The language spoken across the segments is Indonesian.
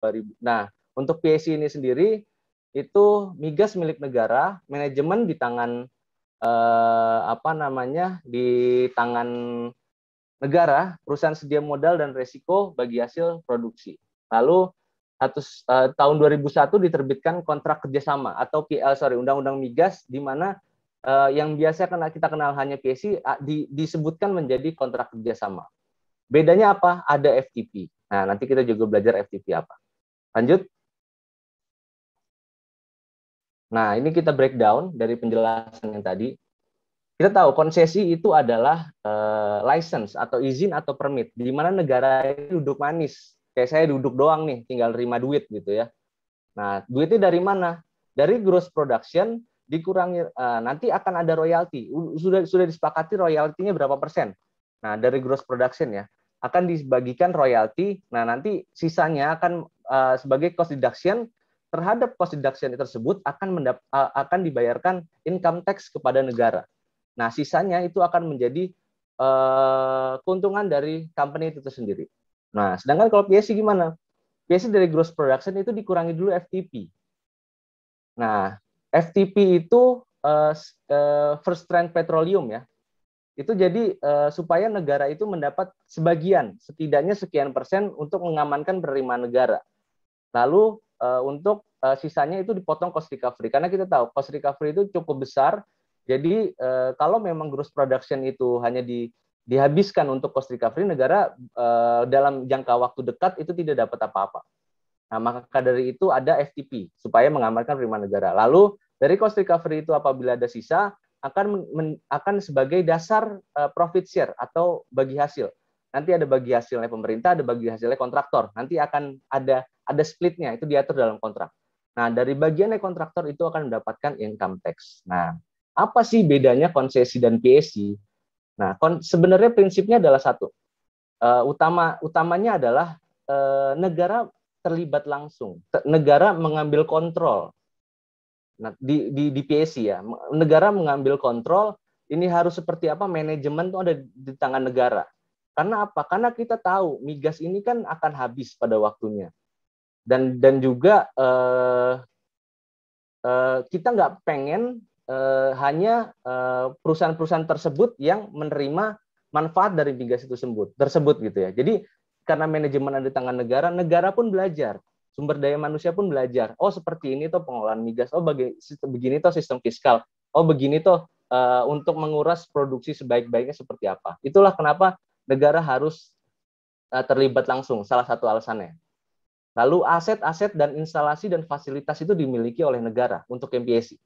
2000. Nah, untuk PSI ini sendiri itu migas milik negara, manajemen di tangan di tangan negara, perusahaan sedia modal dan resiko bagi hasil produksi. Lalu tahun 2001 diterbitkan kontrak kerjasama atau Undang-Undang Migas, di mana yang biasa kita kenal hanya PSI disebutkan menjadi kontrak kerjasama. Bedanya apa? Ada FTP. Nah, nanti kita juga belajar FTP apa. Lanjut. Nah, ini kita breakdown dari penjelasan yang tadi. Kita tahu konsesi itu adalah license atau izin atau permit, di mana negara itu duduk manis. Kayak saya duduk doang nih, tinggal terima duit gitu ya. Nah, duitnya dari mana? Dari gross production dikurangi, nanti akan ada royalti. Sudah disepakati royaltinya berapa persen. Nah, dari gross production ya, akan dibagikan royalti. Nah, nanti sisanya akan sebagai cost deduction. Terhadap cost deduction tersebut akan dibayarkan income tax kepada negara. Nah, sisanya itu akan menjadi keuntungan dari company itu sendiri. Nah, sedangkan kalau PSI gimana? PSI dari gross production itu dikurangi dulu FTP. Nah, FTP itu first trend petroleum ya. Itu jadi supaya negara itu mendapat sebagian, setidaknya sekian persen untuk mengamankan penerimaan negara. Lalu untuk sisanya itu dipotong cost recovery, karena kita tahu cost recovery itu cukup besar. Jadi kalau memang gross production itu hanya dihabiskan untuk cost recovery, negara dalam jangka waktu dekat itu tidak dapat apa-apa. Nah, maka dari itu ada FTP supaya mengamankan penerimaan negara. Lalu dari cost recovery itu apabila ada sisa akan sebagai dasar profit share atau bagi hasil. Nanti ada bagi hasilnya pemerintah, ada bagi hasilnya kontraktor. Nanti akan ada splitnya, itu diatur dalam kontrak. Nah, dari bagiannya kontraktor itu akan mendapatkan income tax. Nah, apa sih bedanya konsesi dan PSI? Nah, sebenarnya prinsipnya adalah satu. Utamanya adalah negara terlibat langsung. Negara mengambil kontrol. Nah, di PSI ya, negara mengambil kontrol. Ini harus seperti apa? Manajemen itu ada di tangan negara. Karena apa? Karena kita tahu migas ini kan akan habis pada waktunya. Dan juga kita nggak pengen hanya perusahaan-perusahaan tersebut yang menerima manfaat dari migas itu tersebut gitu ya. Jadi karena manajemen ada di tangan negara, negara pun belajar, sumber daya manusia pun belajar. Oh, seperti ini tuh pengelolaan migas. Oh, begini tuh sistem fiskal. Oh, begini tuh untuk menguras produksi sebaik-baiknya seperti apa. Itulah kenapa negara harus terlibat langsung, salah satu alasannya. Lalu aset-aset dan instalasi dan fasilitas itu dimiliki oleh negara untuk MPSI.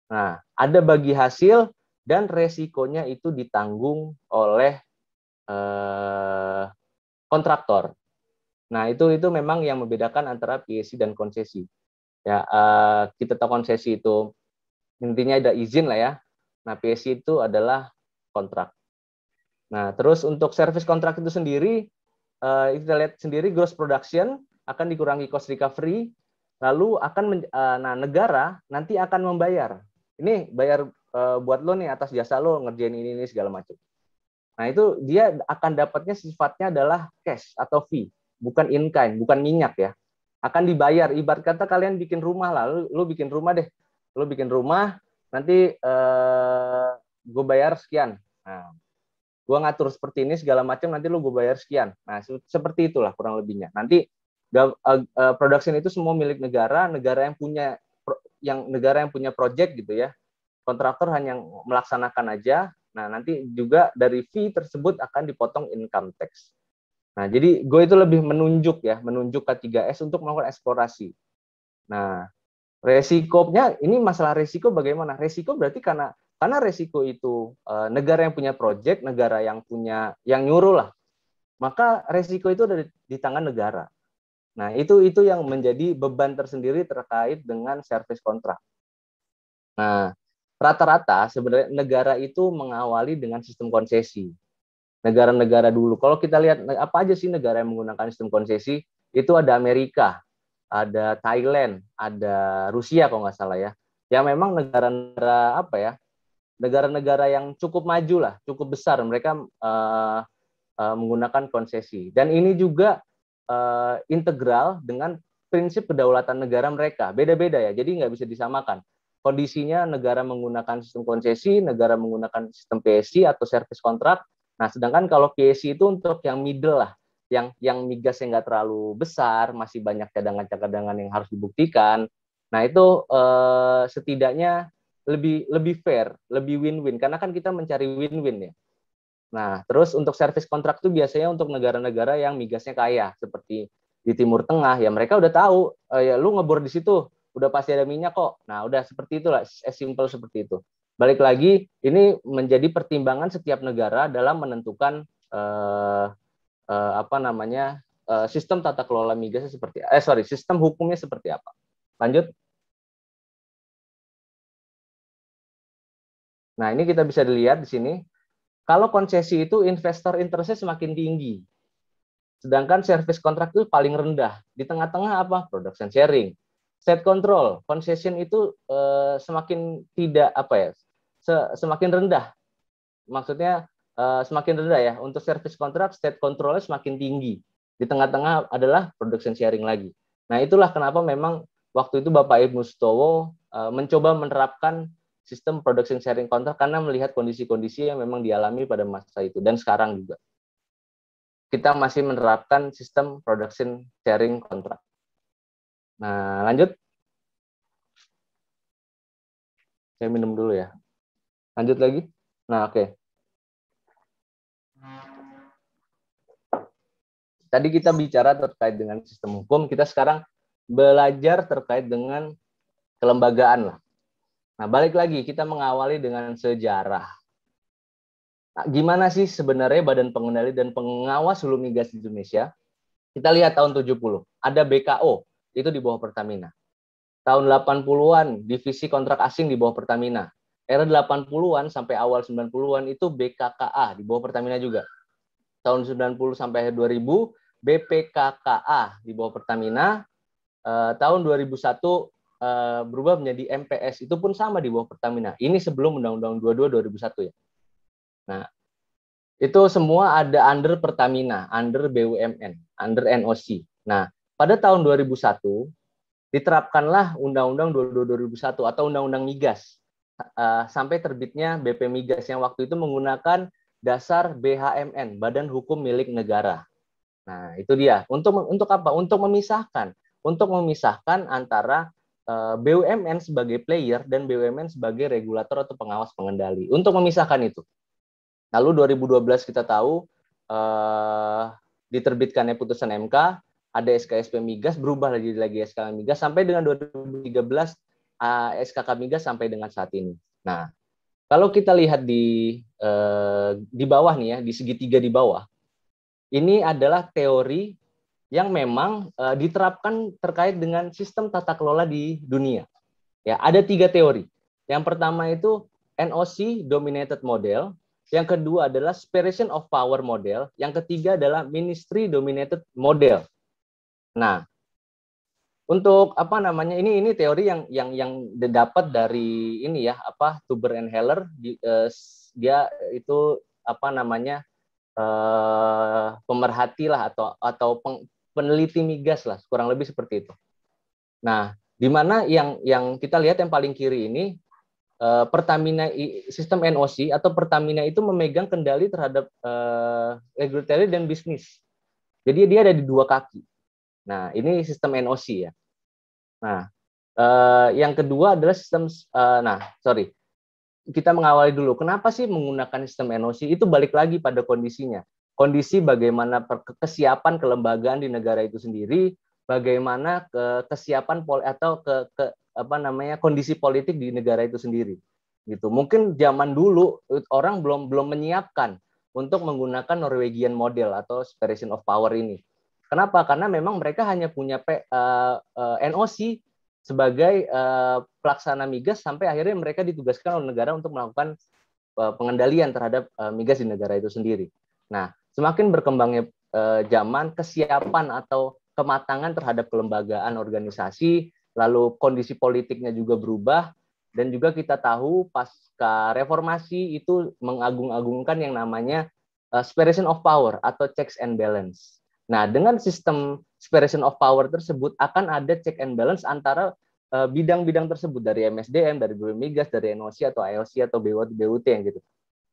Nah, ada bagi hasil dan resikonya itu ditanggung oleh kontraktor. Nah, itu memang yang membedakan antara PSI dan konsesi. Ya, kita tahu konsesi itu intinya ada izin lah ya. Nah, PSI itu adalah kontrak. Nah, terus untuk service kontrak itu sendiri, kita lihat sendiri gross production akan dikurangi cost recovery, lalu negara nanti akan membayar. Ini bayar buat lo nih atas jasa lo ngerjain ini segala macam. Nah, itu dia akan dapatnya sifatnya adalah cash atau fee, bukan in kind, bukan minyak ya. Akan dibayar, ibarat kata kalian bikin rumah lah, lo bikin rumah deh. Lo bikin rumah, nanti gue bayar sekian. Nah, gue ngatur seperti ini segala macam, nanti lo gue bayar sekian. Nah, seperti itulah kurang lebihnya. Nanti production itu semua milik negara yang punya project gitu ya. Kontraktor hanya melaksanakan aja. Nah, nanti juga dari fee tersebut akan dipotong income tax. Nah, jadi gue itu lebih menunjuk K3S untuk melakukan eksplorasi. Nah, resikonya ini masalah resiko bagaimana? Resiko berarti karena resiko itu negara yang punya project, negara yang nyuruh lah. Maka resiko itu ada di tangan negara. Nah, itu yang menjadi beban tersendiri terkait dengan service kontrak. Nah, rata-rata sebenarnya negara itu mengawali dengan sistem konsesi. Negara-negara dulu, kalau kita lihat apa aja sih negara yang menggunakan sistem konsesi, itu ada Amerika, ada Thailand, ada Rusia kalau nggak salah ya. Yang memang negara-negara yang cukup maju lah, cukup besar, mereka menggunakan konsesi. Dan ini juga integral dengan prinsip kedaulatan negara mereka. Beda-beda ya, jadi nggak bisa disamakan. Kondisinya negara menggunakan sistem konsesi, negara menggunakan sistem PSC atau service kontrak. Nah, sedangkan kalau PSC itu untuk yang middle lah, yang migasnya nggak terlalu besar, masih banyak cadangan-cadangan yang harus dibuktikan. Nah, itu setidaknya lebih fair, lebih win-win, karena kan kita mencari win-win ya. Nah, terus untuk service kontrak itu biasanya untuk negara-negara yang migasnya kaya, seperti di Timur Tengah, ya mereka udah tahu, ya lu ngebor di situ, udah pasti ada minyak kok. Nah, udah seperti itulah, as simple seperti itu. Balik lagi, ini menjadi pertimbangan setiap negara dalam menentukan sistem tata kelola migasnya sistem hukumnya seperti apa. Lanjut. Nah, ini kita bisa dilihat di sini. Kalau konsesi itu investor interestnya semakin tinggi. Sedangkan service kontrak itu paling rendah. Di tengah-tengah apa? Production sharing. State control, concession itu semakin tidak semakin rendah. Maksudnya semakin rendah ya. Untuk service kontrak, state controlnya semakin tinggi. Di tengah-tengah adalah production sharing lagi. Nah, itulah kenapa memang waktu itu Bapak Ibnu Sutowo mencoba menerapkan sistem production sharing kontrak karena melihat kondisi-kondisi yang memang dialami pada masa itu dan sekarang juga. Kita masih menerapkan sistem production sharing kontrak. Nah, lanjut. Saya minum dulu ya. Lanjut lagi. Nah, oke. Tadi kita bicara terkait dengan sistem hukum, kita sekarang belajar terkait dengan kelembagaan lah. Nah, balik lagi, kita mengawali dengan sejarah. Nah, gimana sih sebenarnya Badan Pengendali dan Pengawas Hulu Migas di Indonesia? Kita lihat tahun 70, ada BKO, itu di bawah Pertamina. Tahun 80-an, divisi kontrak asing di bawah Pertamina. Era 80-an sampai awal 90-an itu BKKA di bawah Pertamina juga. Tahun 90 sampai 2000, BPKKA di bawah Pertamina. Tahun 2001 berubah menjadi MPS, itu pun sama di bawah Pertamina. Ini sebelum Undang-Undang 22 2001 ya. Nah, itu semua ada under Pertamina, under BUMN, under NOC. Nah, pada tahun 2001 diterapkanlah Undang-Undang 22 2001 atau Undang-Undang Migas. Sampai terbitnya BP Migas yang waktu itu menggunakan dasar BHMN, Badan Hukum Milik Negara. Nah, itu dia. Untuk apa? Untuk memisahkan antara BUMN sebagai player dan BUMN sebagai regulator atau pengawas pengendali. Untuk memisahkan itu. Lalu 2012 kita tahu diterbitkannya putusan MK, ada SKSP Migas, berubah lagi SKK Migas, sampai dengan 2013 SKK Migas sampai dengan saat ini. Nah, kalau kita lihat di bawah nih ya, di segitiga di bawah, ini adalah teori yang memang diterapkan terkait dengan sistem tata kelola di dunia. Ya, ada 3 teori. Yang pertama itu NOC dominated model, yang kedua adalah separation of power model, yang ketiga adalah ministry dominated model. Nah, untuk ini teori yang didapat dari ini ya, Tuber and Heller, dia itu pemerhati lah atau peneliti migas lah, kurang lebih seperti itu. Nah, di mana yang kita lihat yang paling kiri ini Pertamina, sistem NOC atau Pertamina itu memegang kendali terhadap regulatory dan bisnis. Jadi dia ada di 2 kaki. Nah, ini sistem NOC ya. Nah, yang kedua adalah sistem kita mengawali dulu. Kenapa sih menggunakan sistem NOC? Itu balik lagi pada kondisinya. Kondisi bagaimana kesiapan kelembagaan di negara itu sendiri, bagaimana kesiapan kondisi politik di negara itu sendiri. Gitu. Mungkin zaman dulu orang belum menyiapkan untuk menggunakan Norwegian model atau separation of power ini. Kenapa? Karena memang mereka hanya punya NOC sebagai pelaksana migas sampai akhirnya mereka ditugaskan oleh negara untuk melakukan pengendalian terhadap migas di negara itu sendiri. Nah, semakin berkembangnya zaman, kesiapan atau kematangan terhadap kelembagaan organisasi, lalu kondisi politiknya juga berubah, dan juga kita tahu pasca reformasi itu mengagung-agungkan yang namanya separation of power atau checks and balance. Nah, dengan sistem separation of power tersebut akan ada check and balance antara bidang-bidang tersebut dari MSDM, dari BUMN Migas, dari NOC atau IOC atau BUT yang gitu,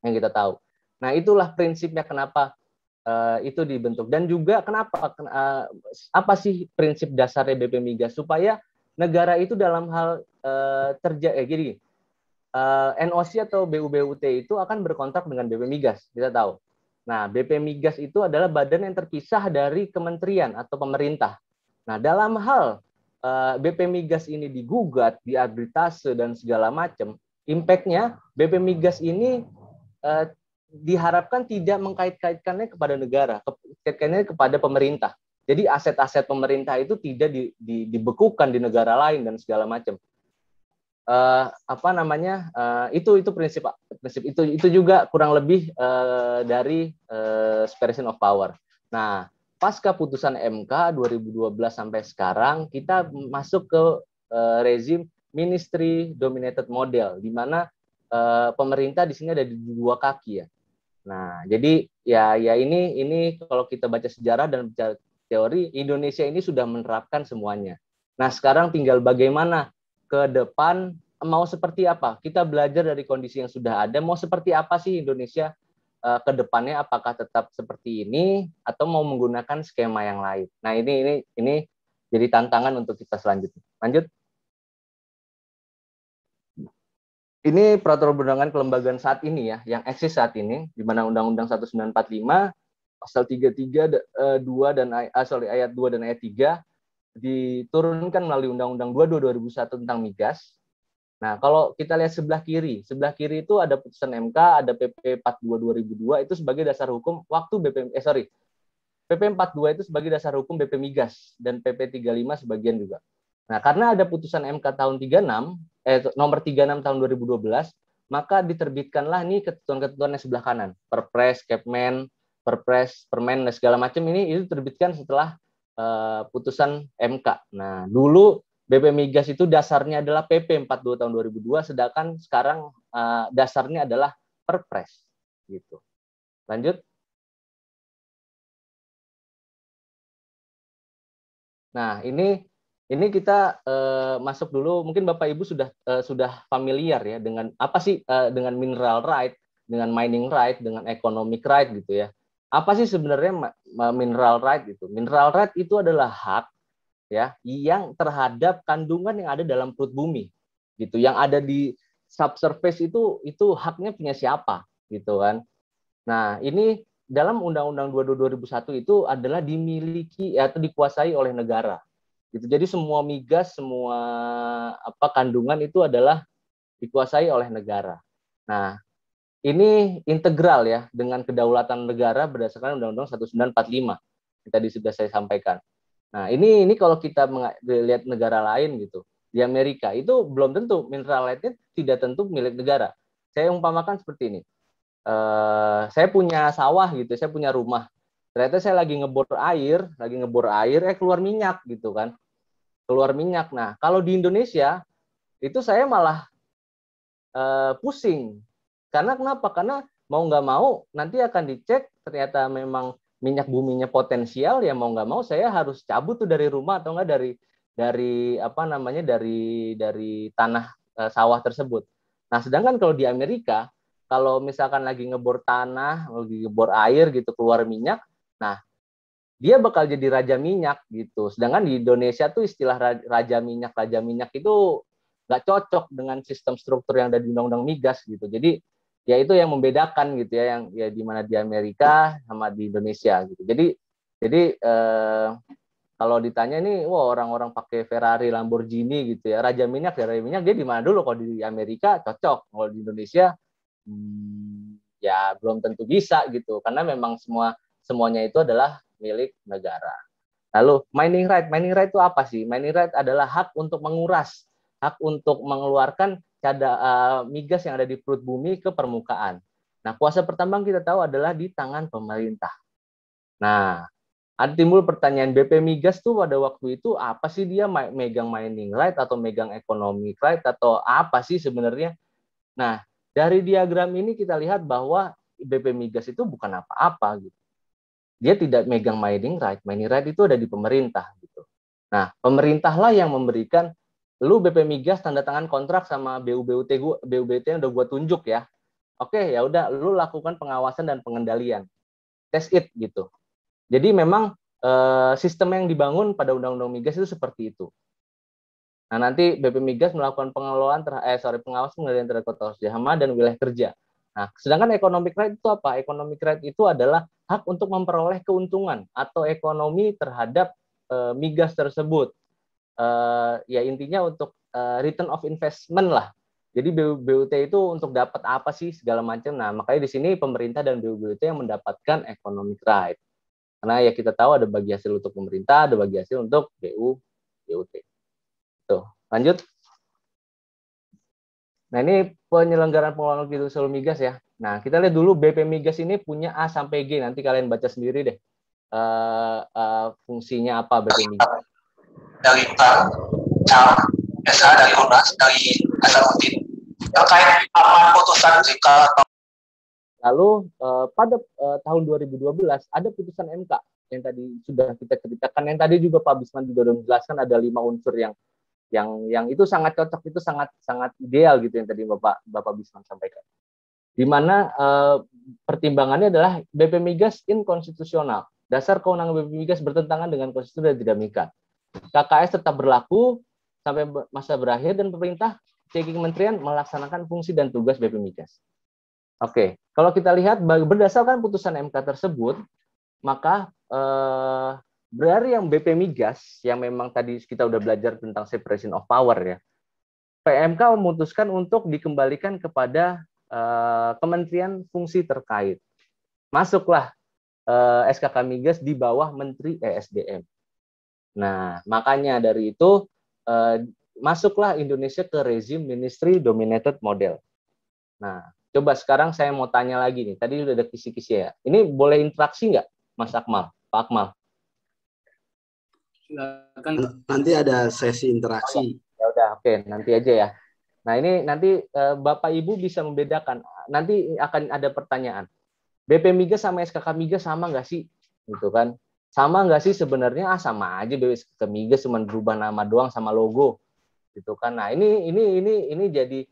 yang kita tahu. Nah, itulah prinsipnya kenapa itu dibentuk, dan juga kenapa apa sih prinsip dasarnya BP Migas supaya negara itu dalam hal gini, NOC atau BUBUT itu akan berkontrak dengan BP Migas, kita tahu. Nah, BP Migas itu adalah badan yang terpisah dari kementerian atau pemerintah. Nah, dalam hal BP Migas ini digugat, diarbitrase dan segala macam, impact-nya BP Migas ini diharapkan tidak mengkait-kaitkannya kepada negara, kaitkannya kepada pemerintah. Jadi aset-aset pemerintah itu tidak dibekukan di negara lain dan segala macam. Itu prinsip itu juga kurang lebih dari separation of power. Nah, pasca putusan MK 2012 sampai sekarang kita masuk ke rezim ministry dominated model, di mana pemerintah di sini ada di dua kaki ya. Nah, jadi ya ini kalau kita baca sejarah dan baca teori, Indonesia ini sudah menerapkan semuanya. Nah, sekarang tinggal bagaimana ke depan mau seperti apa. Kita belajar dari kondisi yang sudah ada, mau seperti apa sih Indonesia ke depannya, apakah tetap seperti ini atau mau menggunakan skema yang lain. Nah, ini jadi tantangan untuk kita selanjutnya. Lanjut. Ini peraturan perundangan kelembagaan saat ini ya, yang eksis saat ini, di mana Undang-Undang 1945 pasal 33 ayat 2 dan ayat 3 diturunkan melalui Undang-Undang 22 2001 tentang migas. Nah, kalau kita lihat sebelah kiri itu ada putusan MK, ada PP 42 2002 itu sebagai dasar hukum waktu PP 42 itu sebagai dasar hukum BP Migas dan PP 35 sebagian juga. Nah, karena ada putusan MK tahun 36 nomor 36 tahun 2012, maka diterbitkanlah nih ketentuan-ketentuan yang sebelah kanan, Perpres, Kepmen, Perpres, Permen dan segala macam ini itu terbitkan setelah putusan MK. Nah, dulu BP Migas itu dasarnya adalah PP 42 tahun 2002, sedangkan sekarang dasarnya adalah Perpres gitu. Lanjut. Nah, ini kita masuk dulu. Mungkin Bapak Ibu sudah familiar ya dengan apa sih dengan mineral right, dengan mining right, dengan economic right gitu ya. Apa sih sebenarnya mineral right itu? Mineral right itu adalah hak ya yang terhadap kandungan yang ada dalam perut bumi gitu. Yang ada di subsurface itu haknya punya siapa gitu kan. Nah, ini dalam Undang-Undang 22 2001 itu adalah dimiliki atau dikuasai oleh negara. Gitu. Jadi semua migas, semua kandungan itu adalah dikuasai oleh negara. Nah, ini integral ya dengan kedaulatan negara berdasarkan Undang-Undang 1945 yang tadi sudah saya sampaikan. Nah, ini kalau kita lihat negara lain gitu, di Amerika itu belum tentu mineral right tidak tentu milik negara. Saya umpamakan seperti ini. Saya punya sawah gitu, saya punya rumah. Ternyata saya lagi ngebor air, keluar minyak gitu kan. Keluar minyak. Nah, kalau di Indonesia itu saya malah pusing. Karena kenapa? Karena mau nggak mau nanti akan dicek ternyata memang minyak buminya potensial, ya mau nggak mau saya harus cabut tuh dari rumah atau enggak dari tanah sawah tersebut. Nah, sedangkan kalau di Amerika, kalau misalkan lagi ngebor tanah, lagi ngebor air gitu keluar minyak, nah dia bakal jadi raja minyak gitu. Sedangkan di Indonesia tuh istilah raja minyak itu nggak cocok dengan sistem struktur yang ada di Undang-Undang Migas gitu. Jadi ya itu yang membedakan gitu ya, yang ya di mana di Amerika sama di Indonesia gitu. Jadi kalau ditanya nih, wah orang-orang pakai Ferrari, Lamborghini gitu ya, raja minyak dia di mana dulu? Kalau di Amerika cocok, kalau di Indonesia ya belum tentu bisa gitu, karena memang semuanya itu adalah milik negara. Lalu mining right itu apa sih? Mining right adalah hak untuk menguras, hak untuk mengeluarkan migas yang ada di perut bumi ke permukaan. Nah, kuasa pertambang kita tahu adalah di tangan pemerintah. Nah, ada timbul pertanyaan, BP Migas tuh pada waktu itu apa sih, dia megang mining right atau megang economic right atau apa sih sebenarnya? Nah, dari diagram ini kita lihat bahwa BP Migas itu bukan apa-apa gitu. dia tidak megang mining right itu ada di pemerintah gitu. Nah, pemerintahlah yang memberikan lu BP Migas tanda tangan kontrak sama BUBT yang udah gua tunjuk ya. Oke, ya udah lu lakukan pengawasan dan pengendalian. Test it gitu. Jadi memang sistem yang dibangun pada Undang-Undang Migas itu seperti itu. Nah, nanti BP Migas melakukan pengelolaan pengawasan pengendalian terhadap kota usaha dan wilayah kerja. Nah, sedangkan economic right itu apa? Economic right itu adalah hak untuk memperoleh keuntungan atau ekonomi terhadap migas tersebut. Ya intinya untuk return of investment lah. Jadi BUT itu untuk dapat apa sih segala macam. Nah, makanya di sini pemerintah dan BUT yang mendapatkan economic right. Karena ya kita tahu ada bagi hasil untuk pemerintah, ada bagi hasil untuk BUT. Tuh, lanjut. Nah, ini penyelenggaraan pengelolaan gitu seluruh migas ya. Nah, kita lihat dulu BP Migas ini punya A sampai G. Nanti kalian baca sendiri deh. Fungsinya apa BP Migas. Dari Bank, Cam, SH, dari UNAS, dari Hasanuddin. Terkait aman putusan jika. Lalu pada tahun 2012 ada putusan MK yang tadi sudah kita ceritakan. Yang tadi juga Pak Bisman juga sudah menjelaskan ada 5 unsur yang itu sangat cocok, itu sangat ideal gitu yang tadi Bapak Bisman sampaikan. Di mana pertimbangannya adalah BP Migas inkonstitusional. Dasar kewenangan BP Migas bertentangan dengan konstitusi dan dinamika. KKS tetap berlaku sampai masa berakhir dan pemerintah kementerian melaksanakan fungsi dan tugas BP Migas. Oke, kalau kita lihat berdasarkan putusan MK tersebut, maka berarti yang BP Migas yang memang tadi kita udah belajar tentang separation of power ya, PMK memutuskan untuk dikembalikan kepada kementerian fungsi terkait. Masuklah SKK Migas di bawah Menteri ESDM. Nah, makanya dari itu masuklah Indonesia ke rezim ministry dominated model. Nah, coba sekarang saya mau tanya lagi nih. Tadi udah ada kisi-kisi ya. Ini boleh interaksi nggak, Mas Akmal, Pak Akmal? Nanti ada sesi interaksi. Ya udah, oke, nanti aja ya. Nah, ini nanti Bapak Ibu bisa membedakan. Nanti akan ada pertanyaan. BP Migas sama SKK Migas sama nggak sih? Gitu kan? Sama nggak sih sebenarnya? Sama aja BP SKK Migas cuma berubah nama doang sama logo. Gitu kan. Nah, ini jadi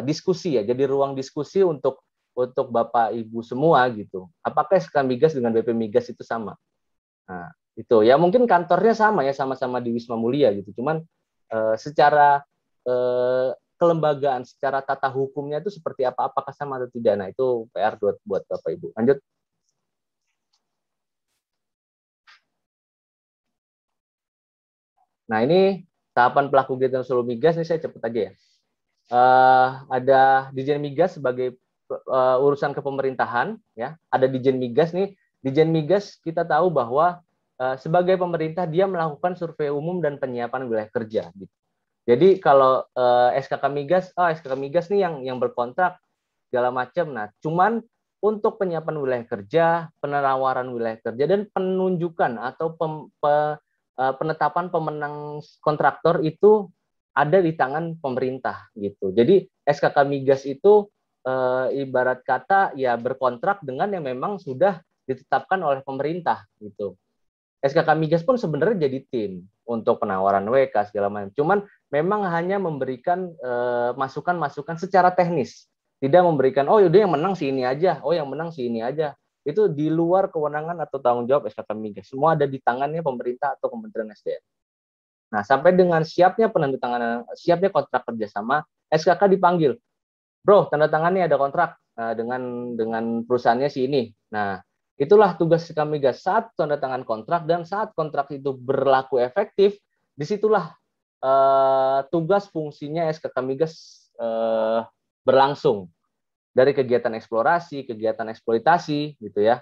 diskusi ya. Jadi ruang diskusi untuk Bapak Ibu semua gitu. Apakah SKK Migas dengan BP Migas itu sama? Nah, itu ya mungkin kantornya sama ya, sama-sama di Wisma Mulia gitu. Cuman secara kelembagaan, secara tata hukumnya itu seperti apa, apakah sama atau tidak. Nah, itu PR buat Bapak Ibu. Lanjut. Nah, ini tahapan pelaku kegiatan Solo Migas, ini saya cepet aja ya. Ada Dijen Migas sebagai urusan kepemerintahan, ya. Ada Dijen Migas nih. Dijen Migas kita tahu bahwa sebagai pemerintah dia melakukan survei umum dan penyiapan wilayah kerja. Gitu. Jadi kalau SKK Migas nih yang berkontrak segala macam. Nah, cuman untuk penyiapan wilayah kerja, penawaran wilayah kerja dan penunjukan atau penetapan pemenang kontraktor itu ada di tangan pemerintah gitu. Jadi SKK Migas itu ibarat kata ya berkontrak dengan yang memang sudah ditetapkan oleh pemerintah gitu. SKK Migas pun sebenarnya jadi tim untuk penawaran WK segala macam. Cuman memang hanya memberikan masukan-masukan secara teknis. Tidak memberikan, oh yaudah yang menang si ini aja, oh yang menang si ini aja. Itu di luar kewenangan atau tanggung jawab SKK Migas. Semua ada di tangannya pemerintah atau Kementerian SDM. Nah, sampai dengan siapnya penandatanganan, siapnya kontrak kerjasama, SKK dipanggil. Bro, tanda tangannya ada kontrak dengan perusahaannya si ini. Nah, itulah tugas SKK Migas. Saat tanda tangan kontrak dan saat kontrak itu berlaku efektif, disitulah tugas fungsinya SKK Migas berlangsung. Dari kegiatan eksplorasi, kegiatan eksploitasi, gitu ya,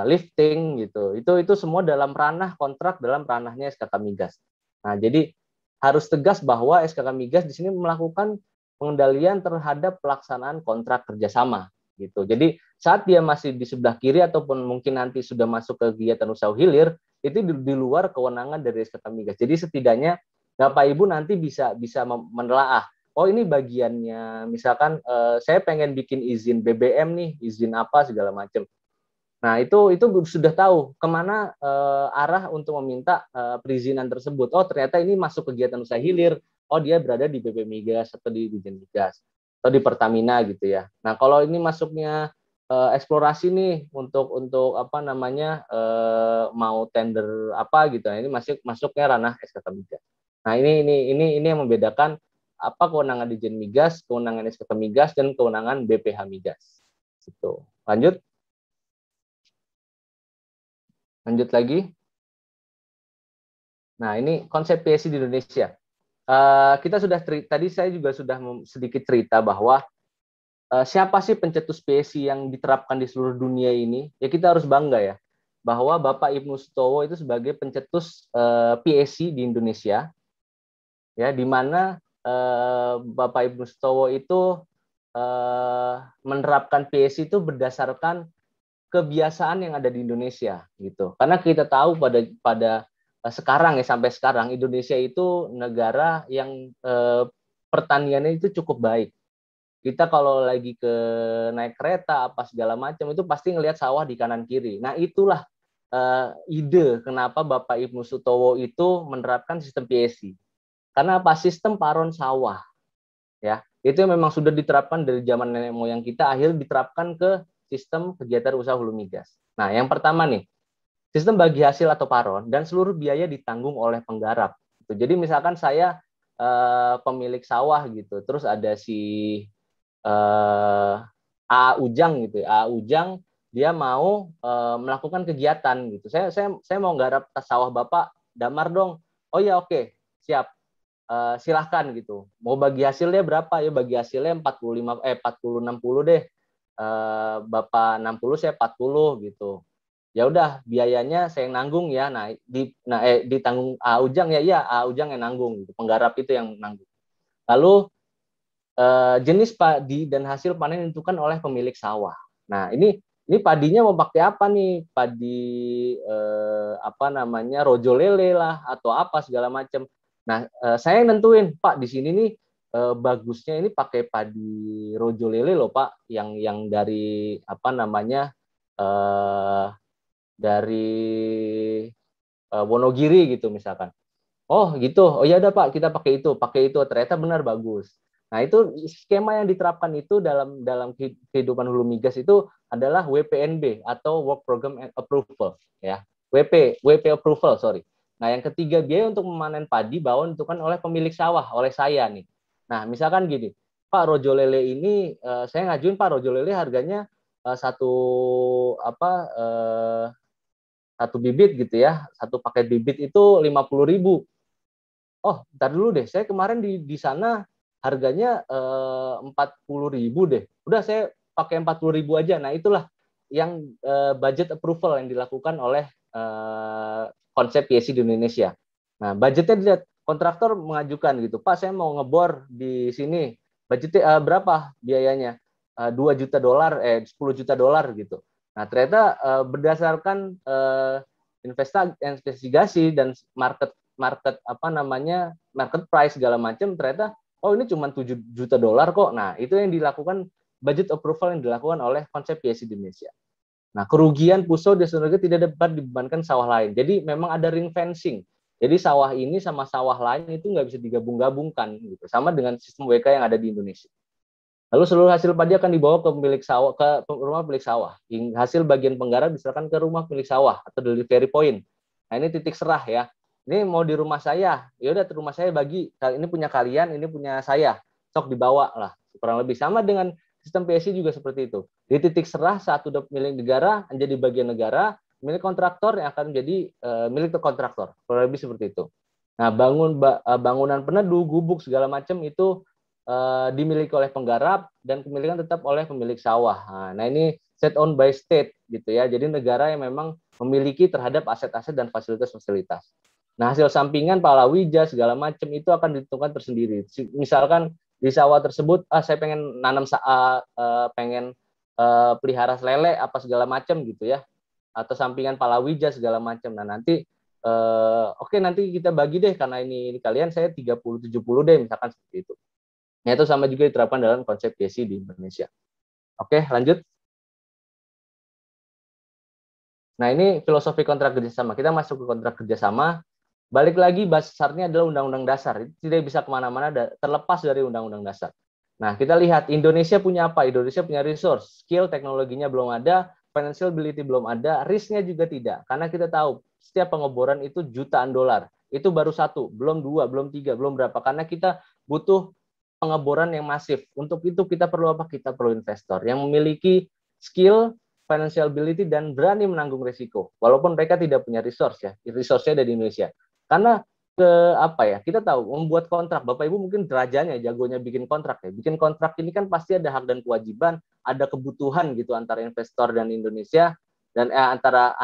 lifting, gitu. Itu semua dalam ranah kontrak, dalam ranahnya SKK Migas. Nah, jadi harus tegas bahwa SKK Migas di sini melakukan pengendalian terhadap pelaksanaan kontrak kerjasama, gitu. Jadi saat dia masih di sebelah kiri ataupun mungkin nanti sudah masuk ke kegiatan usaha hilir, itu di luar kewenangan dari SKK Migas. Jadi setidaknya Bapak Ibu nanti bisa menelaah. Oh ini bagiannya, misalkan saya pengen bikin izin BBM nih, izin apa segala macam. Nah, itu sudah tahu kemana arah untuk meminta perizinan tersebut. Oh, ternyata ini masuk kegiatan usaha hilir. Oh, dia berada di BP Migas atau di Dirjen Migas atau di Pertamina gitu ya. Nah, kalau ini masuknya eksplorasi nih untuk apa namanya mau tender apa gitu. Nah, ini masuknya ranah SKK Migas. Nah, ini yang membedakan apa kewenangan Dirjen Migas, kewenangan SKK Migas dan kewenangan BPH Migas. Gitu. Lanjut. Lanjut lagi. Nah, ini konsep PSI di Indonesia. Kita sudah tadi saya juga sudah sedikit cerita bahwa siapa sih pencetus PSI yang diterapkan di seluruh dunia ini? Ya kita harus bangga ya bahwa Bapak Ibnu Sutowo itu sebagai pencetus PSI di Indonesia, ya di mana Bapak Ibnu Sutowo itu menerapkan PSI itu berdasarkan kebiasaan yang ada di Indonesia gitu. Karena kita tahu pada sekarang ya sampai sekarang Indonesia itu negara yang pertaniannya itu cukup baik. Kita kalau lagi naik kereta apa segala macam itu pasti ngelihat sawah di kanan kiri. Nah, itulah ide kenapa Bapak Ibnu Sutowo itu menerapkan sistem PSI. Karena apa? Sistem paron sawah ya. Itu yang memang sudah diterapkan dari zaman nenek moyang kita, akhirnya diterapkan ke sistem kegiatan usaha hulu migas. Nah, yang pertama nih, sistem bagi hasil atau paron dan seluruh biaya ditanggung oleh penggarap. Jadi misalkan saya pemilik sawah gitu, terus ada si A Ujang gitu, A Ujang dia mau melakukan kegiatan gitu. Saya mau garap sawah Bapak, damar dong. Oh ya oke, siap. Silahkan gitu. Mau bagi hasilnya berapa? Ya bagi hasilnya 40 60 deh. Bapak 60 saya 40 gitu. Ya udah biayanya saya yang nanggung ya. Nah, ditanggung A Ujang ya, iya A Ujang yang nanggung gitu. Penggarap itu yang nanggung. Lalu jenis padi dan hasil panen ditentukan oleh pemilik sawah. Nah, ini padinya mau pakai apa nih? Padi apa namanya? Rojo lele lah atau apa segala macam. Nah, saya yang nentuin, Pak, di sini nih bagusnya ini pakai padi rojo lele loh, Pak, yang dari apa namanya? Dari Wonogiri gitu misalkan. Oh gitu, oh ya udah Pak, kita pakai itu, ternyata benar bagus. Nah itu skema yang diterapkan itu dalam kehidupan hulu migas itu adalah WPNB atau Work Program Approval, ya WP Approval, sorry. Nah yang ketiga, biaya untuk memanen padi bawaan ditentukan oleh pemilik sawah, oleh saya nih. Nah misalkan gini, Pak Rojo Lele ini saya ngajuin Pak Rojo Lele harganya satu apa satu bibit gitu ya, satu paket bibit itu 50.000. Oh, ntar dulu deh. Saya kemarin di sana harganya 40.000 deh. Udah saya pakai 40.000 aja. Nah, itulah yang budget approval yang dilakukan oleh konsep PSI di Indonesia. Nah, budgetnya dilihat, kontraktor mengajukan gitu. Pak, saya mau ngebor di sini. Budgetnya berapa biayanya? 2 juta dolar, 10 juta dolar gitu. Nah, ternyata berdasarkan investigasi dan market apa namanya market price segala macam, ternyata oh ini cuma 7 juta dolar kok. Nah, itu yang dilakukan budget approval yang dilakukan oleh konsep PSI di Indonesia. Nah, kerugian puso di seluruh negara tidak dapat dibebankan sawah lain. Jadi memang ada ring fencing. Jadi sawah ini sama sawah lain itu nggak bisa digabung-gabungkan gitu. Sama dengan sistem WK yang ada di Indonesia. Lalu seluruh hasil padi akan dibawa ke pemilik sawah, ke rumah pemilik sawah. Hasil bagian penggarap diserahkan ke rumah pemilik sawah atau delivery point. Nah, ini titik serah ya. Ini mau di rumah saya, ya udah di rumah saya bagi. Ini punya kalian, ini punya saya. Sok dibawa lah. Kurang lebih sama dengan sistem PSI juga seperti itu. Di titik serah saat udah milik negara menjadi bagian negara, milik kontraktor yang akan menjadi milik kontraktor. Kurang lebih seperti itu. Nah, bangunan peneduh, gubuk segala macam itu dimiliki oleh penggarap dan kepemilikan tetap oleh pemilik sawah. Nah ini set on by state gitu ya. Jadi negara yang memang memiliki terhadap aset-aset dan fasilitas-fasilitas. Nah hasil sampingan palawija segala macam itu akan ditentukan tersendiri. Misalkan di sawah tersebut, saya pengen nanam pengen pelihara lele apa segala macam gitu ya, atau sampingan palawija segala macam. Nah nanti oke, nanti kita bagi deh karena ini kalian saya 30-70 deh misalkan seperti itu. Nah, itu sama juga diterapkan dalam konsep PSI di Indonesia. Oke, lanjut. Nah, ini filosofi kontrak kerjasama. Kita masuk ke kontrak kerjasama. Balik lagi, dasarnya adalah Undang-Undang Dasar. Itu tidak bisa kemana-mana terlepas dari Undang-Undang Dasar. Nah, kita lihat Indonesia punya apa? Indonesia punya resource, skill, teknologinya belum ada, financial ability belum ada, risknya juga tidak. Karena kita tahu setiap pengeboran itu jutaan dolar. Itu baru satu, belum dua, belum tiga, belum berapa. Karena kita butuh pengeboran yang masif. Untuk itu kita perlu apa? Kita perlu investor yang memiliki skill, financial ability, dan berani menanggung risiko. Walaupun mereka tidak punya resource ya, resource-nya ada di Indonesia. Karena apa ya, kita tahu membuat kontrak, Bapak Ibu mungkin derajanya jagonya bikin kontrak ya. Bikin kontrak ini kan pasti ada hak dan kewajiban, ada kebutuhan gitu antara investor dan Indonesia dan antara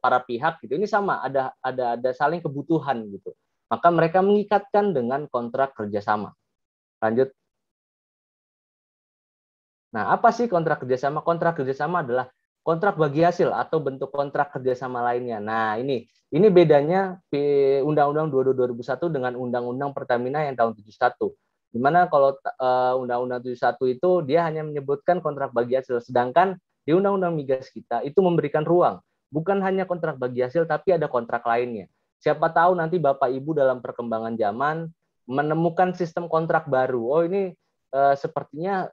para pihak gitu. Ini sama, ada saling kebutuhan gitu. Maka mereka mengikatkan dengan kontrak kerjasama. Lanjut. Nah, apa sih kontrak kerjasama? Kontrak kerjasama adalah kontrak bagi hasil atau bentuk kontrak kerjasama lainnya. Nah, ini bedanya Undang-Undang 22 2001 dengan Undang-Undang Pertamina yang tahun 71. Di mana kalau Undang-Undang 71 itu dia hanya menyebutkan kontrak bagi hasil, sedangkan di Undang-Undang Migas kita itu memberikan ruang. Bukan hanya kontrak bagi hasil, tapi ada kontrak lainnya. Siapa tahu nanti Bapak Ibu dalam perkembangan zaman menemukan sistem kontrak baru. Oh, ini sepertinya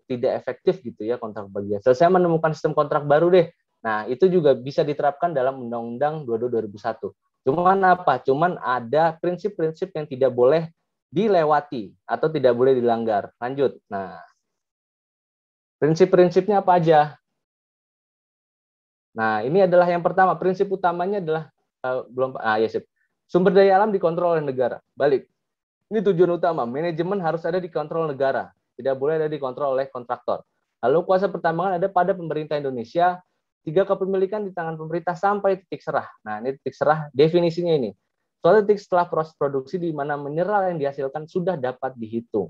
tidak efektif gitu ya kontrak bagi hasil. Saya menemukan sistem kontrak baru deh. Nah, itu juga bisa diterapkan dalam Undang-Undang 22 2001. Cuman apa? Cuman ada prinsip-prinsip yang tidak boleh dilewati atau tidak boleh dilanggar. Lanjut. Nah, prinsip-prinsipnya apa aja? Nah, ini adalah yang pertama. Prinsip utamanya adalah sumber daya alam dikontrol oleh negara. Balik. Ini tujuan utama, manajemen harus ada di kontrol negara, tidak boleh ada dikontrol oleh kontraktor. Lalu kuasa pertambangan ada pada pemerintah Indonesia, 3 kepemilikan di tangan pemerintah sampai titik serah. Nah, ini titik serah, definisinya ini. Suatu titik setelah proses produksi di mana mineral yang dihasilkan sudah dapat dihitung.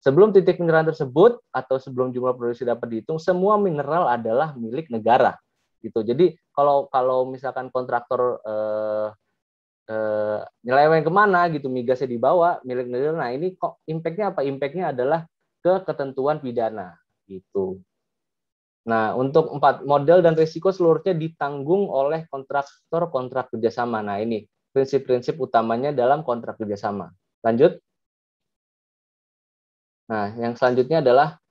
Sebelum titik mineral tersebut atau sebelum jumlah produksi dapat dihitung, semua mineral adalah milik negara. Gitu. Jadi kalau misalkan kontraktor nyeleweng kemana gitu, migasnya dibawa milik negara. Nah, ini kok impact-nya apa? Impact-nya adalah ke ketentuan pidana gitu. Nah, untuk 4 model dan risiko seluruhnya ditanggung oleh kontraktor kontrak kerjasama. Nah, ini prinsip-prinsip utamanya dalam kontrak kerjasama. Lanjut. Nah, yang selanjutnya adalah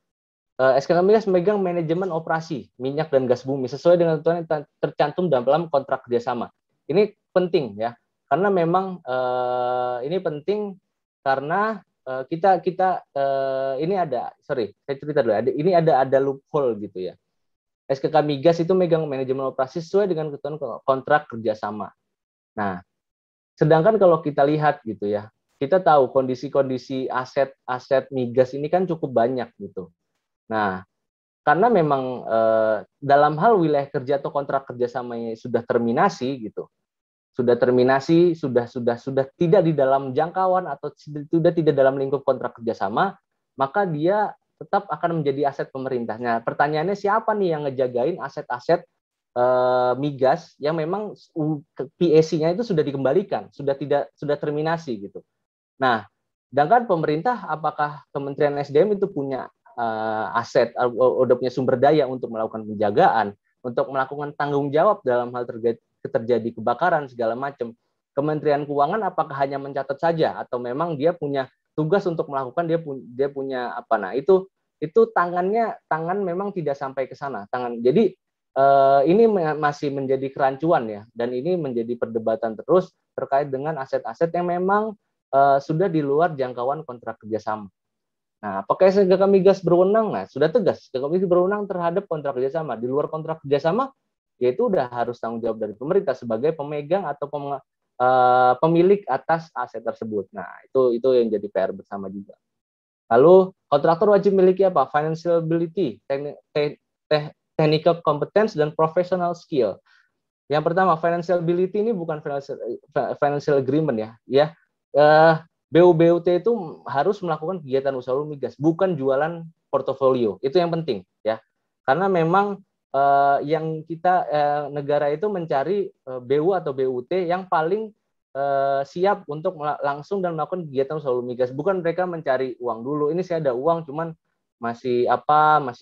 SKK Migas memegang manajemen operasi minyak dan gas bumi sesuai dengan ketentuan yang tercantum dalam kontrak kerjasama. Ini penting ya. Karena memang ini penting karena kita ini saya cerita dulu. Ini ada loophole gitu ya. SKK Migas itu megang manajemen operasi sesuai dengan ketentuan kontrak kerjasama. Nah, sedangkan kalau kita lihat gitu ya, kita tahu kondisi-kondisi aset migas ini kan cukup banyak gitu. Nah, karena memang dalam hal wilayah kerja atau kontrak kerjasamanya sudah terminasi gitu. Sudah terminasi, sudah tidak di dalam jangkauan atau sudah tidak dalam lingkup kontrak kerjasama, maka dia tetap akan menjadi aset pemerintah. Nah, pertanyaannya siapa nih yang ngejagain aset-aset migas yang memang PAC-nya itu sudah dikembalikan, sudah terminasi gitu. Nah, sedangkan pemerintah, apakah Kementerian SDM itu punya aset, udah punya sumber daya untuk melakukan penjagaan, untuk melakukan tanggung jawab dalam hal terjadi kebakaran segala macam. Kementerian Keuangan apakah hanya mencatat saja atau memang dia punya tugas untuk melakukan, dia punya apa? Nah, itu tangan memang tidak sampai ke sana. Jadi ini masih menjadi kerancuan ya, dan ini menjadi perdebatan terus terkait dengan aset-aset yang memang sudah di luar jangkauan kontrak kerjasama. Nah, apakah SKK Migas berwenang? Nah, sudah tegas, SKK Migas berwenang terhadap kontrak kerjasama. Di luar kontrak kerjasama, yaitu udah harus tanggung jawab dari pemerintah sebagai pemegang atau pemilik atas aset tersebut. Nah, itu yang jadi PR bersama juga. Lalu, kontraktor wajib memiliki apa? Financial ability, technical competence, dan professional skill. Yang pertama, financial ability ini bukan financial agreement ya. BU-BUT itu harus melakukan kegiatan usaha hulu migas, bukan jualan portofolio. Itu yang penting ya. Karena memang yang kita negara itu mencari BU atau BUT yang paling siap untuk langsung dan melakukan kegiatan usaha hulu migas. Bukan mereka mencari uang dulu. Ini saya ada uang cuman masih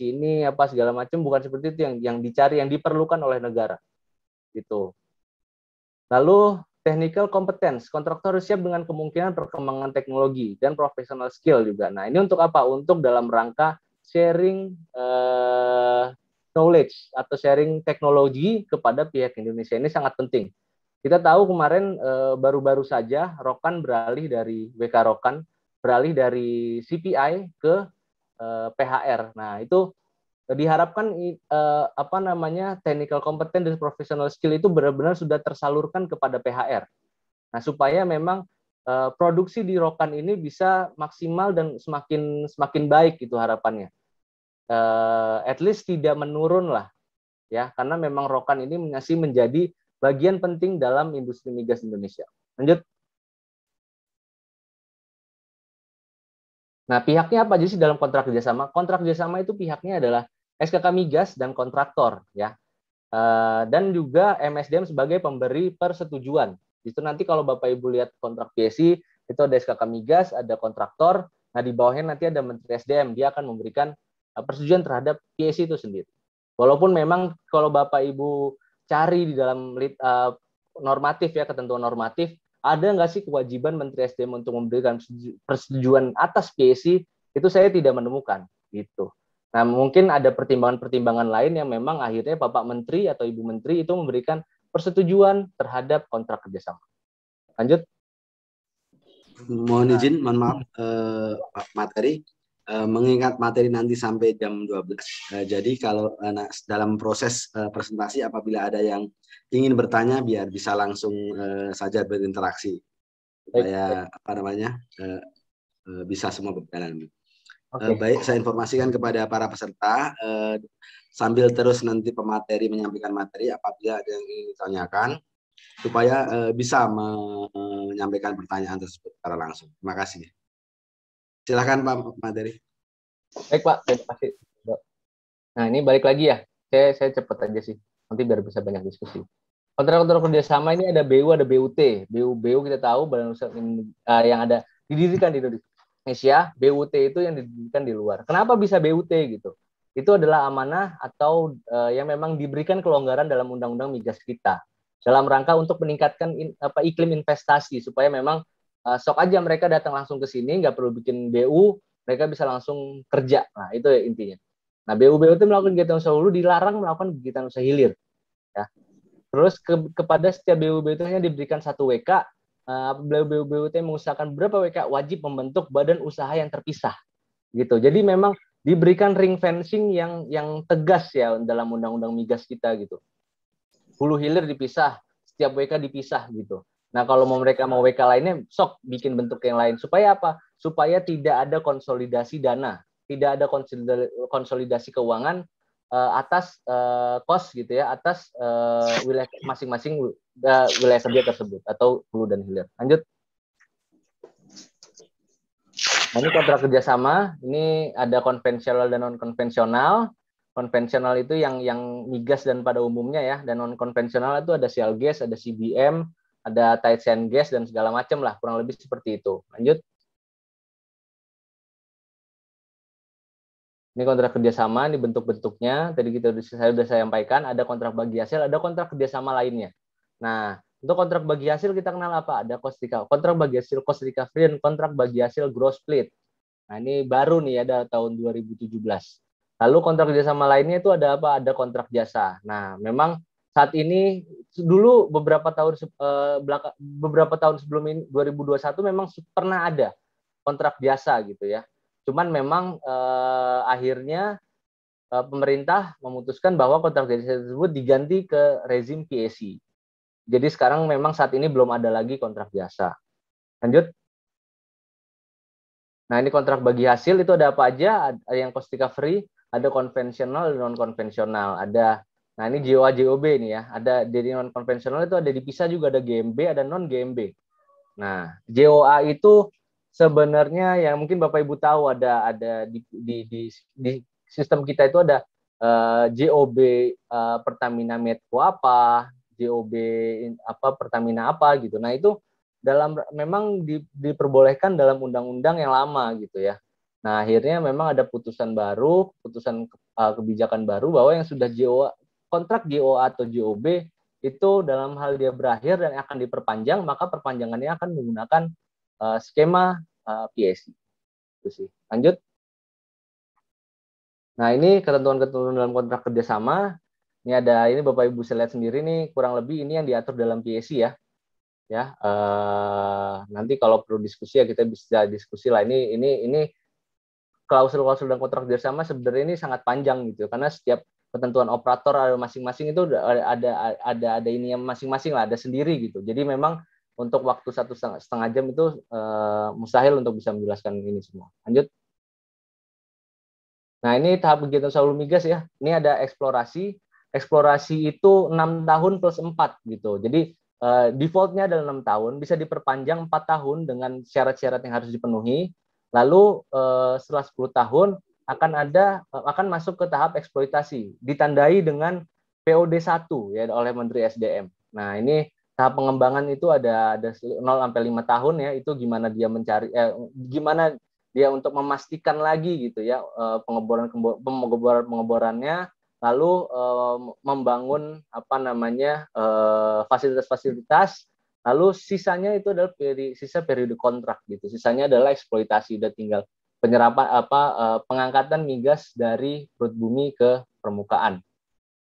ini segala macam, bukan seperti itu yang dicari, yang diperlukan oleh negara. gitu. Lalu technical competence, kontraktor harus siap dengan kemungkinan perkembangan teknologi dan professional skill juga. Nah, ini untuk apa? Untuk dalam rangka sharing knowledge atau sharing teknologi kepada pihak Indonesia. Ini sangat penting. Kita tahu kemarin baru-baru saja Rokan beralih dari WK Rokan, beralih dari CPI ke PHR. Nah, itu diharapkan technical competence dan professional skill itu benar-benar sudah tersalurkan kepada PHR. Nah, supaya memang produksi di Rokan ini bisa maksimal dan semakin baik itu harapannya. At least tidak menurun lah ya, karena memang Rokan ini masih menjadi bagian penting dalam industri migas Indonesia. Lanjut. Nah, pihaknya apa aja sih dalam kontrak kerjasama? Kontrak kerjasama itu pihaknya adalah SKK Migas dan kontraktor, ya, dan juga MSDM sebagai pemberi persetujuan. Itu nanti kalau Bapak Ibu lihat kontrak PSI itu ada SKK Migas, ada kontraktor. Nah, di bawahnya nanti ada Menteri SDM, dia akan memberikan persetujuan terhadap PSI itu sendiri. Walaupun memang kalau Bapak Ibu cari di dalam normatif ya, ketentuan normatif, ada nggak sih kewajiban Menteri SDM untuk memberikan persetujuan atas PSI, itu saya tidak menemukan gitu. Nah, mungkin ada pertimbangan-pertimbangan lain yang memang akhirnya Bapak Menteri atau Ibu Menteri itu memberikan persetujuan terhadap kontrak kerjasama. Lanjut. Mohon izin, mohon maaf, materi. Mengingat materi nanti sampai jam 12. Jadi kalau dalam proses presentasi apabila ada yang ingin bertanya biar bisa langsung saja berinteraksi. Supaya bisa semua berjalan. Baik, saya informasikan kepada para peserta sambil terus nanti pemateri menyampaikan materi apabila ada yang ingin ditanyakan supaya bisa menyampaikan pertanyaan tersebut secara langsung. Terima kasih. Silakan Pak materi. Baik Pak, terima kasih. Nah, ini balik lagi ya. Saya cepat aja sih. Nanti biar bisa banyak diskusi. Kontrak-kontrak kerjasama ini ada BU, ada BUT. BU kita tahu badan usaha yang ada didirikan di Indonesia. BUT itu yang didirikan di luar. Kenapa bisa BUT gitu? Itu adalah amanah atau yang memang diberikan kelonggaran dalam undang-undang migas kita dalam rangka untuk meningkatkan iklim investasi supaya memang sok aja mereka datang langsung ke sini, nggak perlu bikin BU, mereka bisa langsung kerja. Nah, itu ya intinya. Nah, BU-BUT melakukan kegiatan usaha hulu dilarang melakukan kegiatan usaha hilir. Ya. Terus kepada setiap BU-BUT hanya diberikan 1 WK. BU-BUT mengusahakan berapa WK wajib membentuk badan usaha yang terpisah. Gitu. Jadi memang diberikan ring fencing yang tegas ya dalam undang-undang migas kita gitu. Hulu hilir dipisah, setiap WK dipisah gitu. Nah, kalau mereka mau WK lainnya, sok bikin bentuk yang lain. Supaya apa? Supaya tidak ada konsolidasi dana, tidak ada konsolidasi keuangan atas kos gitu ya, atas wilayah masing-masing wilayah kerja tersebut atau hulu dan hilir. Lanjut. Nah, ini kontrak kerjasama. Ini ada konvensional dan non konvensional. Konvensional itu yang migas dan pada umumnya ya, dan non konvensional itu ada shale gas, ada CBM, ada tight sand gas dan segala macam lah, kurang lebih seperti itu. Lanjut. Ini kontrak kerjasama, ini bentuk-bentuknya. Tadi saya sudah sampaikan, ada kontrak bagi hasil, ada kontrak kerjasama lainnya. Nah, untuk kontrak bagi hasil kita kenal apa? Ada kontrak bagi hasil cost recovery dan kontrak bagi hasil gross split. Nah, ini baru nih ada tahun 2017. Lalu kontrak kerjasama lainnya itu ada apa? Ada kontrak jasa. Nah, memang saat ini dulu beberapa tahun sebelum ini 2021 memang pernah ada kontrak jasa gitu ya. Cuman memang akhirnya pemerintah memutuskan bahwa kontrak jasa tersebut diganti ke rezim PSI. Jadi sekarang memang saat ini belum ada lagi kontrak jasa. Lanjut. Nah, ini kontrak bagi hasil itu ada apa aja? Ada yang cost recovery, ada konvensional dan non konvensional. Nah, ini JOA JOB nih ya. Ada dari non konvensional itu ada dipisah juga, ada GMB, ada non GMB. Nah, JOA itu sebenarnya yang mungkin Bapak Ibu tahu ada di sistem kita itu ada JOB Pertamina Medco apa, JOB Pertamina apa gitu. Nah, itu memang diperbolehkan dalam undang-undang yang lama gitu ya. Nah, akhirnya memang ada putusan kebijakan baru bahwa yang sudah kontrak JOA atau JOB itu dalam hal dia berakhir dan akan diperpanjang, maka perpanjangannya akan menggunakan skema PSC. Itu sih. Lanjut. Nah, ini ketentuan-ketentuan dalam kontrak kerjasama. Ini Bapak Ibu bisa lihat sendiri nih, kurang lebih ini yang diatur dalam PSC ya. Nanti kalau perlu diskusi ya kita bisa diskusi lah. Ini klausul-klausul dalam kontrak kerjasama sebenarnya ini sangat panjang gitu, karena setiap ketentuan operator ada masing-masing itu ada ini yang masing-masing lah, ada sendiri gitu. Jadi memang untuk waktu 1,5 jam itu mustahil untuk bisa menjelaskan ini semua. Lanjut. Nah, ini tahap kegiatan usaha hulu migas ya. Ini ada eksplorasi. Eksplorasi itu 6 tahun plus 4 gitu. Jadi defaultnya adalah 6 tahun, bisa diperpanjang 4 tahun dengan syarat-syarat yang harus dipenuhi. Lalu setelah 10 tahun akan masuk ke tahap eksploitasi, ditandai dengan POD 1 ya oleh Menteri SDM. Nah, ini tahap pengembangan itu ada 0 sampai 5 tahun ya, itu gimana dia mencari gimana dia untuk memastikan lagi gitu ya pengeborannya, lalu membangun fasilitas-fasilitas, lalu sisanya itu adalah sisa periode kontrak gitu. Sisanya adalah eksploitasi, udah tinggal penyerapan pengangkatan migas dari perut bumi ke permukaan.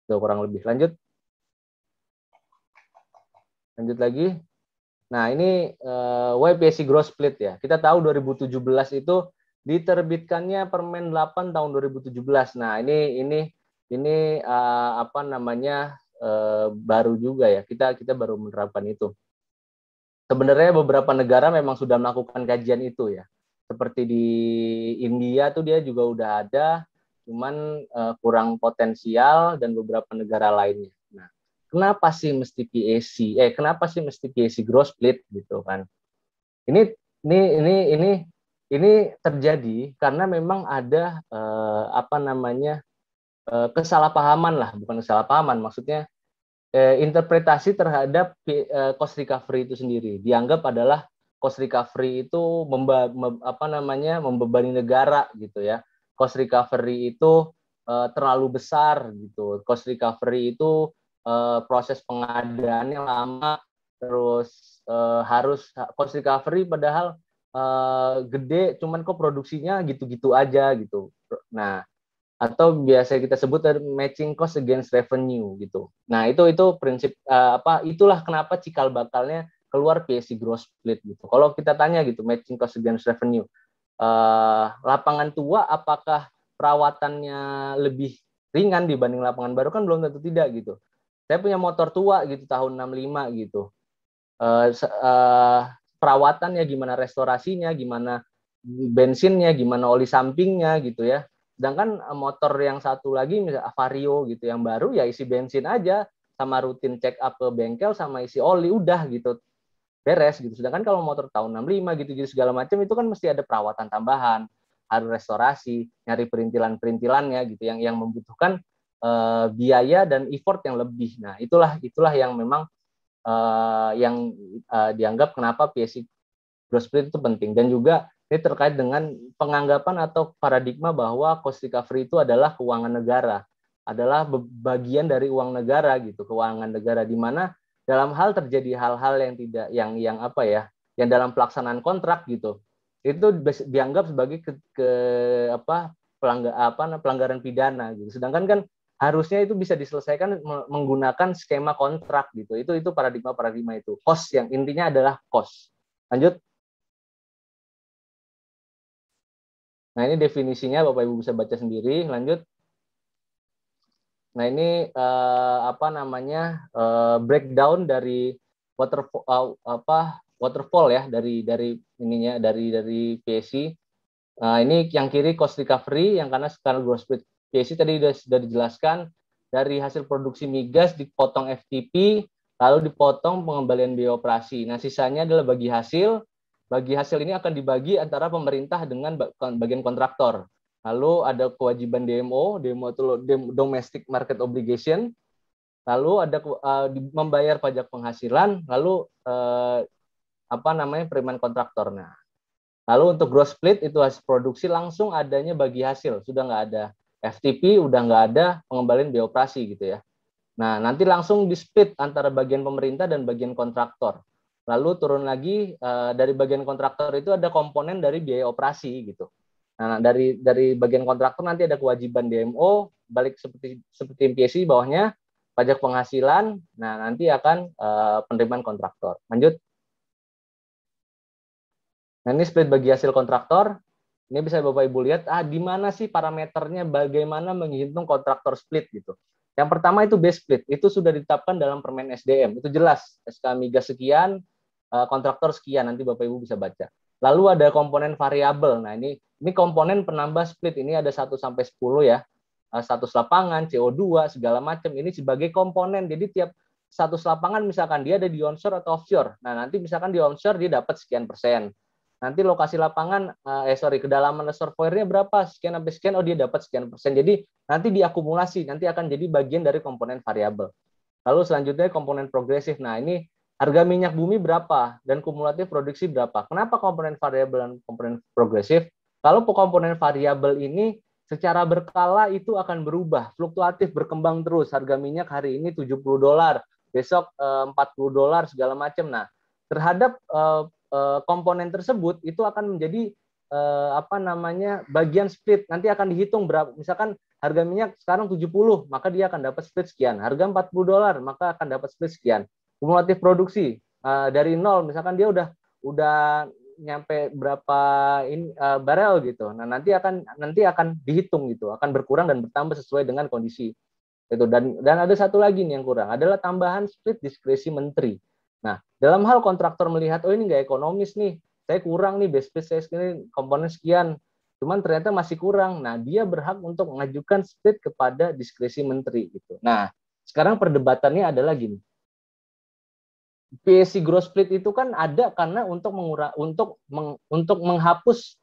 Itu kurang lebih. Lanjut lagi. Nah, ini YPSC Gross Split ya. Kita tahu 2017 itu diterbitkannya Permen 8 tahun 2017. Nah, ini baru juga ya. Kita baru menerapkan itu. Sebenarnya beberapa negara memang sudah melakukan kajian itu ya. Seperti di India tuh dia juga udah ada, cuman kurang potensial, dan beberapa negara lainnya. Nah, kenapa sih mesti PSC? Kenapa sih mesti PSC Gross Split gitu kan? Ini terjadi karena memang ada kesalahpahaman lah, bukan kesalahpahaman, maksudnya interpretasi terhadap cost recovery itu sendiri. Dianggap adalah cost recovery itu membebani negara gitu ya. Cost recovery itu terlalu besar gitu. Cost recovery itu proses pengadaannya lama, terus harus cost recovery padahal gede, cuman kok produksinya gitu-gitu aja gitu. Nah, atau biasa kita sebut matching cost against revenue gitu. Nah, itu prinsip itulah kenapa cikal bakalnya keluar PSC Gross Split gitu. Kalau kita tanya gitu, matching cost against revenue, lapangan tua apakah perawatannya lebih ringan dibanding lapangan baru? Kan belum tentu tidak gitu. Saya punya motor tua gitu tahun 65 gitu. Perawatannya gimana, restorasinya gimana, bensinnya gimana, oli sampingnya gitu ya. Sedangkan motor yang satu lagi misalnya Vario gitu yang baru ya isi bensin aja sama rutin check up ke bengkel sama isi oli udah gitu, beres gitu. Sedangkan kalau motor tahun 65 gitu segala macam itu kan mesti ada perawatan tambahan, harus restorasi, nyari perintilannya gitu yang membutuhkan biaya dan effort yang lebih. Nah, itulah yang memang dianggap kenapa PSC Gross Split itu penting. Dan juga ini terkait dengan penganggapan atau paradigma bahwa cost recovery itu adalah keuangan negara, adalah bagian dari uang negara gitu, keuangan negara, di mana dalam hal terjadi hal-hal yang tidak yang dalam pelaksanaan kontrak gitu, itu dianggap sebagai pelanggaran pidana gitu. Sedangkan kan harusnya itu bisa diselesaikan menggunakan skema kontrak gitu. Itu paradigma itu. Cost yang intinya adalah cost. Lanjut. Nah, ini definisinya Bapak Ibu bisa baca sendiri. Lanjut. Nah, ini breakdown dari waterfall ya dari ininya dari PSC. Nah, ini yang kiri cost recovery, yang kanan sekarang gross split. PSC tadi sudah dijelaskan, dari hasil produksi migas dipotong FTP, lalu dipotong pengembalian biaya operasi. Nah, sisanya adalah bagi hasil. Bagi hasil ini akan dibagi antara pemerintah dengan bagian kontraktor. Lalu ada kewajiban DMO itu domestic market obligation. Lalu ada membayar pajak penghasilan, lalu penerimaan kontraktor. Nah, lalu untuk gross split itu hasil produksi langsung adanya bagi hasil, sudah nggak ada FTP, udah nggak ada pengembalian biaya operasi gitu ya. Nah, nanti langsung di-split antara bagian pemerintah dan bagian kontraktor. Lalu turun lagi dari bagian kontraktor itu ada komponen dari biaya operasi gitu. Nah, dari bagian kontraktor nanti ada kewajiban DMO, balik seperti MPSI bawahnya pajak penghasilan. Nah, nanti akan penerimaan kontraktor. Lanjut. Nah, ini split bagi hasil kontraktor. Ini bisa Bapak Ibu lihat, di mana sih parameternya, bagaimana menghitung kontraktor split gitu. Yang pertama itu base split, itu sudah ditetapkan dalam Permen SDM, itu jelas, SK Migas sekian, kontraktor sekian, nanti Bapak Ibu bisa baca. Lalu ada komponen variabel, nah ini komponen penambah split, ini ada 1 sampai 10 ya, status lapangan, CO2, segala macam, ini sebagai komponen, jadi tiap status lapangan misalkan dia ada di onshore atau offshore, nah nanti misalkan di onshore dia dapat sekian persen, nanti lokasi lapangan, kedalaman reservoirnya berapa, sekian sampai sekian, oh dia dapat sekian persen. Jadi nanti diakumulasi, nanti akan jadi bagian dari komponen variabel. Lalu selanjutnya komponen progresif. Nah ini harga minyak bumi berapa dan kumulatif produksi berapa. Kenapa komponen variabel dan komponen progresif? Kalau komponen variabel ini secara berkala itu akan berubah, fluktuatif, berkembang terus. Harga minyak hari ini $70, besok $40 segala macam. Nah terhadap komponen tersebut itu akan menjadi bagian split, nanti akan dihitung berapa, misalkan harga minyak sekarang 70, maka dia akan dapat split sekian, harga $40, maka akan dapat split sekian. Kumulatif produksi dari nol, misalkan dia udah nyampe berapa barel gitu, nah nanti akan dihitung gitu, akan berkurang dan bertambah sesuai dengan kondisi itu. Dan ada satu lagi nih yang kurang, adalah tambahan split diskresi menteri. Nah, dalam hal kontraktor melihat, oh ini nggak ekonomis nih, saya kurang nih, base split saya segini, komponen sekian, cuman ternyata masih kurang. Nah, dia berhak untuk mengajukan split kepada diskresi menteri gitu. Nah, sekarang perdebatannya adalah gini, PSC gross split itu kan ada karena untuk menghapus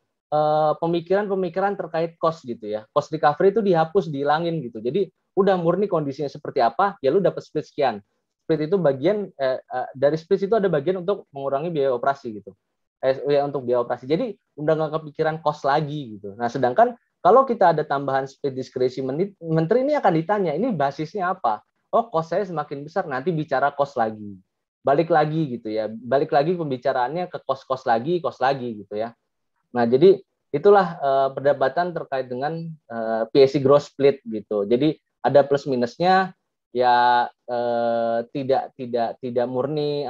pemikiran-pemikiran terkait cost gitu ya. Cost recovery itu dihapus, dihilangin gitu. Jadi udah murni kondisinya seperti apa, ya lu dapat split sekian. Split itu bagian dari split itu ada bagian untuk mengurangi biaya operasi gitu. Untuk biaya operasi. Jadi udah nggak kepikiran cost lagi gitu. Nah, sedangkan kalau kita ada tambahan split diskresi menteri, ini akan ditanya, ini basisnya apa? Oh, cost saya semakin besar, nanti bicara cost lagi. Balik lagi gitu ya. Balik lagi pembicaraannya ke cost lagi gitu ya. Nah, jadi itulah perdebatan terkait dengan PSC gross split gitu. Jadi ada plus minusnya. Ya tidak murni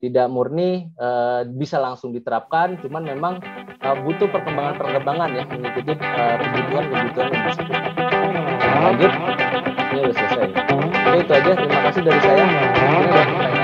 tidak murni bisa langsung diterapkan, cuman memang butuh perkembangan ya mengikuti kebutuhan yang disebut. Lanjut, ini udah selesai. Oke, itu aja, terima kasih dari saya. Ini ada pertanyaan.